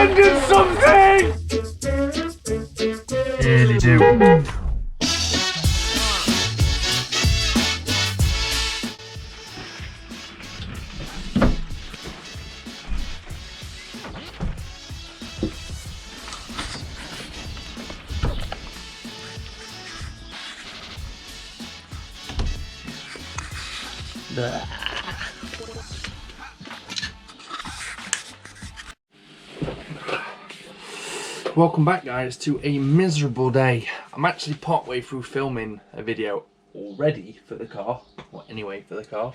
abandon something! Really do. Welcome back guys to a miserable day. I'm actually partway through filming a video already for the car, well anyway for the car,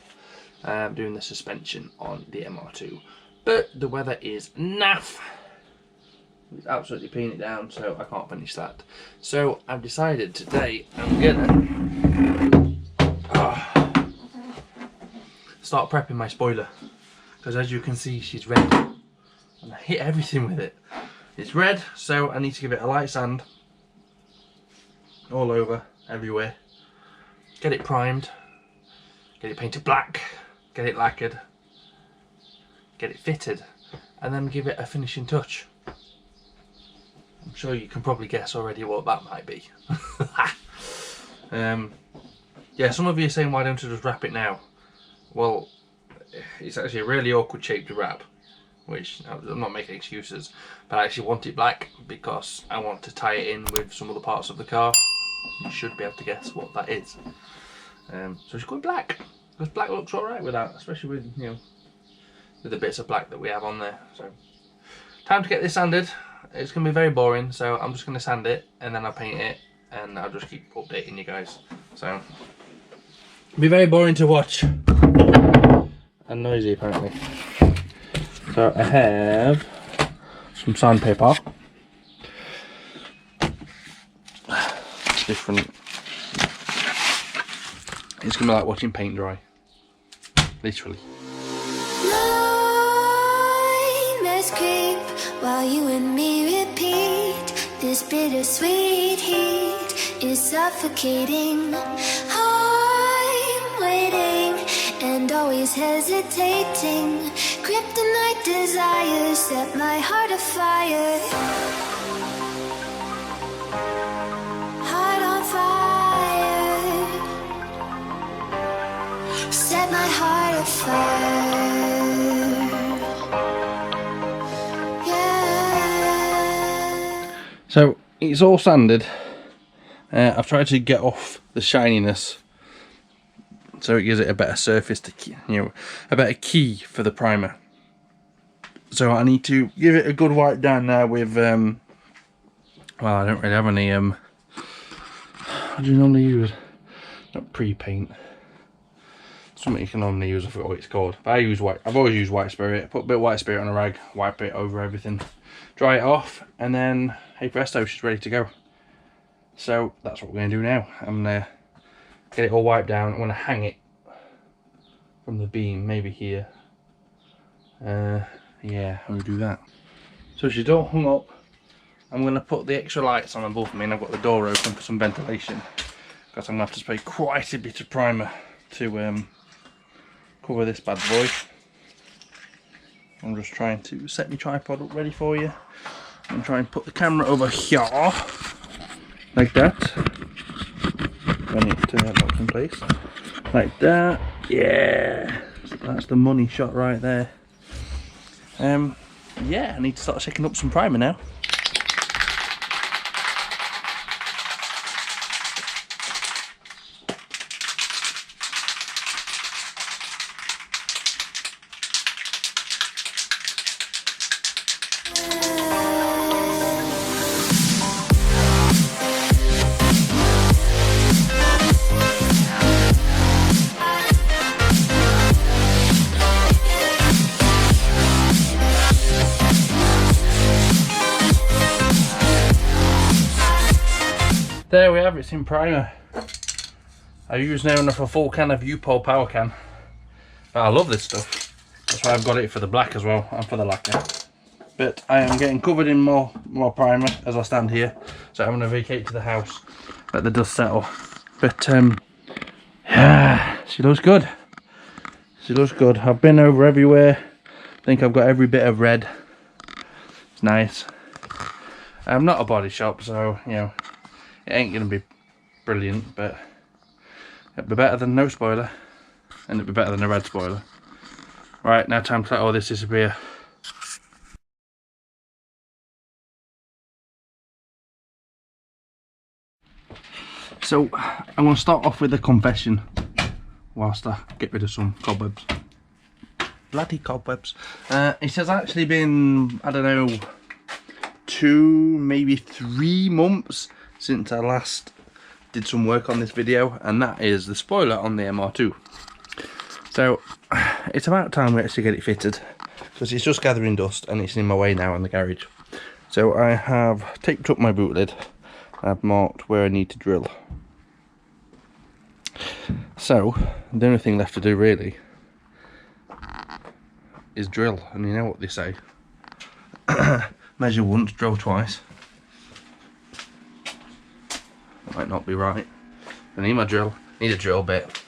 doing the suspension on the MR2, but the weather is naff. It's absolutely peeing it down, so I can't finish that. So I've decided today I'm gonna start prepping my spoiler, because as you can see she's red and I hit everything with it. It's red, so I need to give it a light sand all over, everywhere. Get it primed, get it painted black, get it lacquered, get it fitted, and then give it a finishing touch. I'm sure you can probably guess already what that might be. Yeah, some of you are saying why don't you just wrap it now? Well, it's actually a really awkward shape to wrap, which I'm not making excuses, but I actually want it black because I want to tie it in with some other parts of the car. You should be able to guess what that is. So it's going black, because black looks alright with that, especially with, you know, with the bits of black that we have on there. So time to get this sanded. It's going to be very boring, so I'm just going to sand it and then I'll paint it and I'll just keep updating you guys. So it'll be very boring to watch and noisy apparently. So I have some sandpaper, different, it's going to be like watching paint dry, literally. Nightmares creep while you and me repeat. This bittersweet heat is suffocating. I'm waiting and always hesitating. Kryptonite desires set my heart afire. Heart on fire. Set my heart afire. Yeah. So it's all sanded. I've tried to get off the shininess, so it gives it a better surface to, you know, a better key for the primer. So I need to give it a good wipe down now with, well, I don't really have any, what do you normally use? Not pre-paint. Something you can normally use, I forgot what it's called. But I use white, I've always used white spirit. Put a bit of white spirit on a rag, wipe it over everything, dry it off, and then, hey presto, she's ready to go. So that's what we're going to do now. I'm going to get it all wiped down. I'm going to hang it from the beam, maybe here. Yeah, I'm going to do that. So she's all hung up. I'm going to put the extra lights on above me, and I've got the door open for some ventilation, because I'm going to have to spray quite a bit of primer to cover this bad boy. I'm just trying to set my tripod up ready for you and try and put the camera over here like that. I need to lock in place like that. Yeah, that's the money shot right there. Yeah, I need to start checking up some primer now. There we have it, it's in primer. I use near enough a full can of U-Pole power can. But I love this stuff. That's why I've got it for the black as well and for the lacquer. But I am getting covered in more primer as I stand here. So I'm going to vacate to the house, let the dust settle. But yeah, she looks good. She looks good. I've been over everywhere. I think I've got every bit of red. It's nice. I'm not a body shop, so you know it ain't gonna be brilliant, but it'll be better than no spoiler, and it'll be better than a red spoiler. Right, now time to let all this disappear. So I'm going to start off with a confession whilst I get rid of some cobwebs. Bloody cobwebs. It has actually been, I don't know, 2, maybe 3 months since I last did some work on this video, and that is the spoiler on the MR2. So it's about time we actually get it fitted, because it's just gathering dust and it's in my way now in the garage. So I have taped up my boot lid. I've marked where I need to drill. So the only thing left to do really is drill, and you know what they say. Measure once, drill twice. That might not be right. I need my drill, need a drill bit,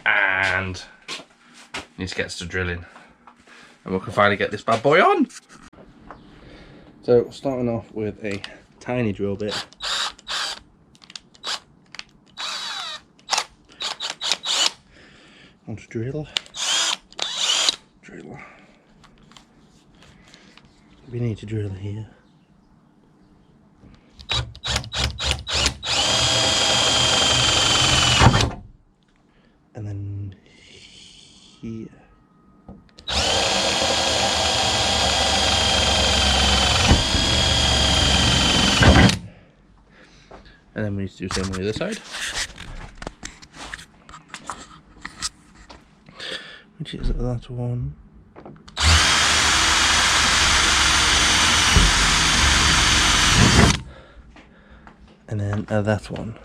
and need to get to drilling, and we can finally get this bad boy on. So starting off with a tiny drill bit. Want to drill. We need to drill here. And then here. And then we need to do the same on the other side. Which is that one. And then that one.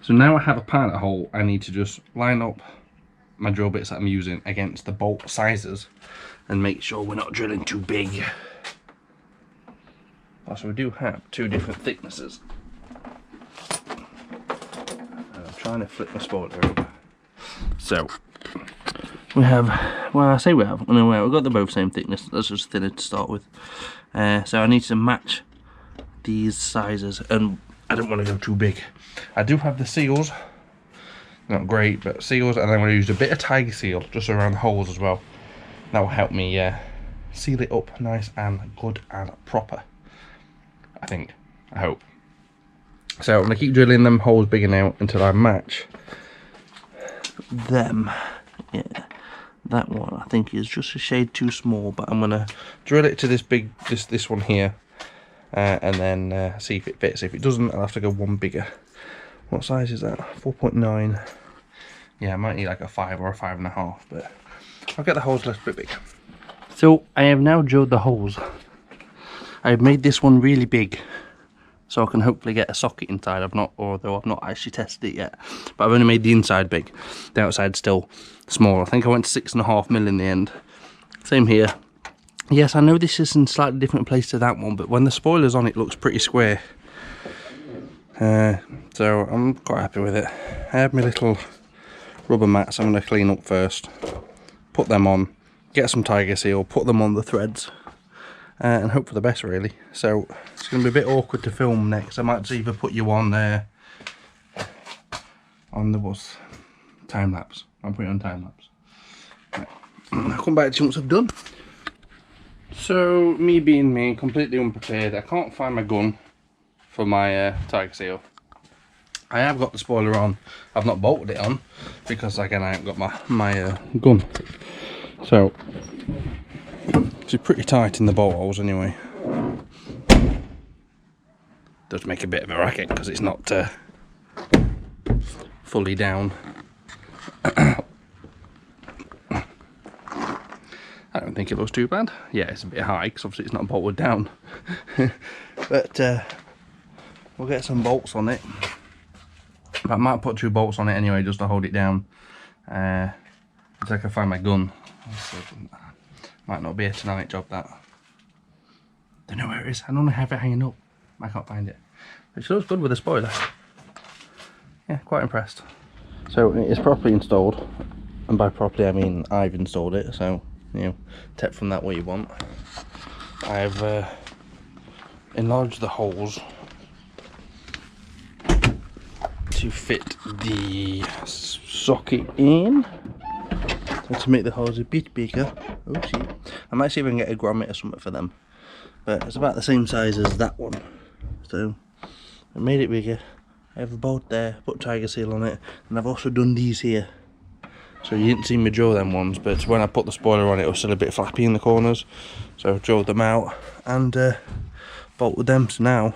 So now I have a pilot hole, I need to just line up my drill bits that I'm using against the bolt sizes and make sure we're not drilling too big. Also, we do have 2 different thicknesses. I'm trying to flip my spoiler over. So we have, well, I say we have, no, we've got the both same thickness. That's just thinner to start with. So I need to match these sizes, and I don't want to go too big. I do have the seals, not great, but seals, and I'm going to use a bit of tiger seal just around the holes as well. That will help me seal it up nice and good and proper, I think, I hope. So I'm going to keep drilling them holes big enough until I match them. Yeah, that one I think is just a shade too small, but I'm going to drill it to this big, this one here, and then see if it fits. If it doesn't, I'll have to go one bigger. What size is that? 4.9. Yeah, I might need like a 5 or a 5.5, but I'll get the holes a little bit big. So I have now drilled the holes. I've made this one really big, so I can hopefully get a socket inside. Although I've not actually tested it yet, but I've only made the inside big. The outside's still small. I think I went to 6.5mm in the end. Same here. Yes, I know this is in a slightly different place to that one, but when the spoiler's on, it looks pretty square. So I'm quite happy with it. I have my little rubber mats I'm going to clean up first, put them on, get some tiger seal, put them on the threads, and hope for the best really. So it's going to be a bit awkward to film next. I might either put you on there on the time lapse. I'll put it on time lapse. Right. I'll come back to you once I've done. So me being me, completely unprepared, I can't find my gun for my tiger seal. I have got the spoiler on. I've not bolted it on because again I haven't got my gun. So it's pretty tight in the bolt holes anyway. Does make a bit of a racket because it's not fully down. I don't think it looks too bad. Yeah, it's a bit high because obviously it's not bolted down. But we'll get some bolts on it. But I might put 2 bolts on it anyway just to hold it down. Until I can find my gun. Might not be a tonight job that. Don't know where it is. I normally have it hanging up. I can't find it. It looks good with a spoiler. yeah, quite impressed. So it's properly installed, and by properly I mean I've installed it, so you know, take from that what you want. I've enlarged the holes to fit the socket in, and to make the holes a bit bigger. Oh see, I might see if I can get a grommet or something for them, but it's about the same size as that one, so I made it bigger. I have a bolt there, put tiger seal on it, and I've also done these here. So you didn't see me drill them ones, but when I put the spoiler on it, it was still a bit flappy in the corners, so I drilled them out and bolted them. So now,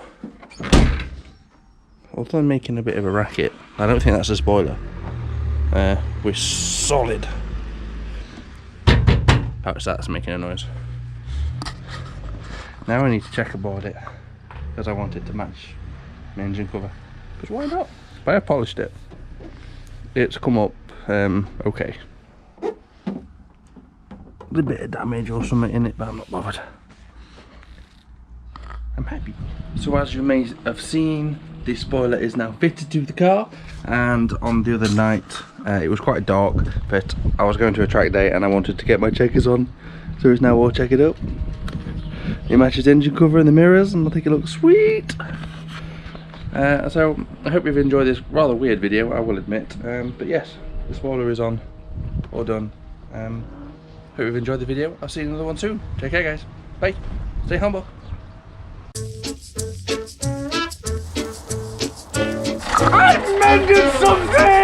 although I'm making a bit of a racket, I don't think that's a spoiler. We're solid. Perhaps that's making a noise. Now I need to checkerboard it, because I want it to match my engine cover. Because why not? But I polished it. It's come up okay. A bit of damage or something in it, but I'm not bothered. I'm happy. So as you may have seen, this spoiler is now fitted to the car, and on the other night it was quite dark, but I was going to a track day and I wanted to get my checkers on, so it's now all checkered up. It matches engine cover and the mirrors, and I think it looks sweet. So I hope you've enjoyed this rather weird video, I will admit, but yes, the spoiler is on, all done. Hope you've enjoyed the video. I'll see you in another one soon. Take care guys, bye, stay humble. I'm mending something!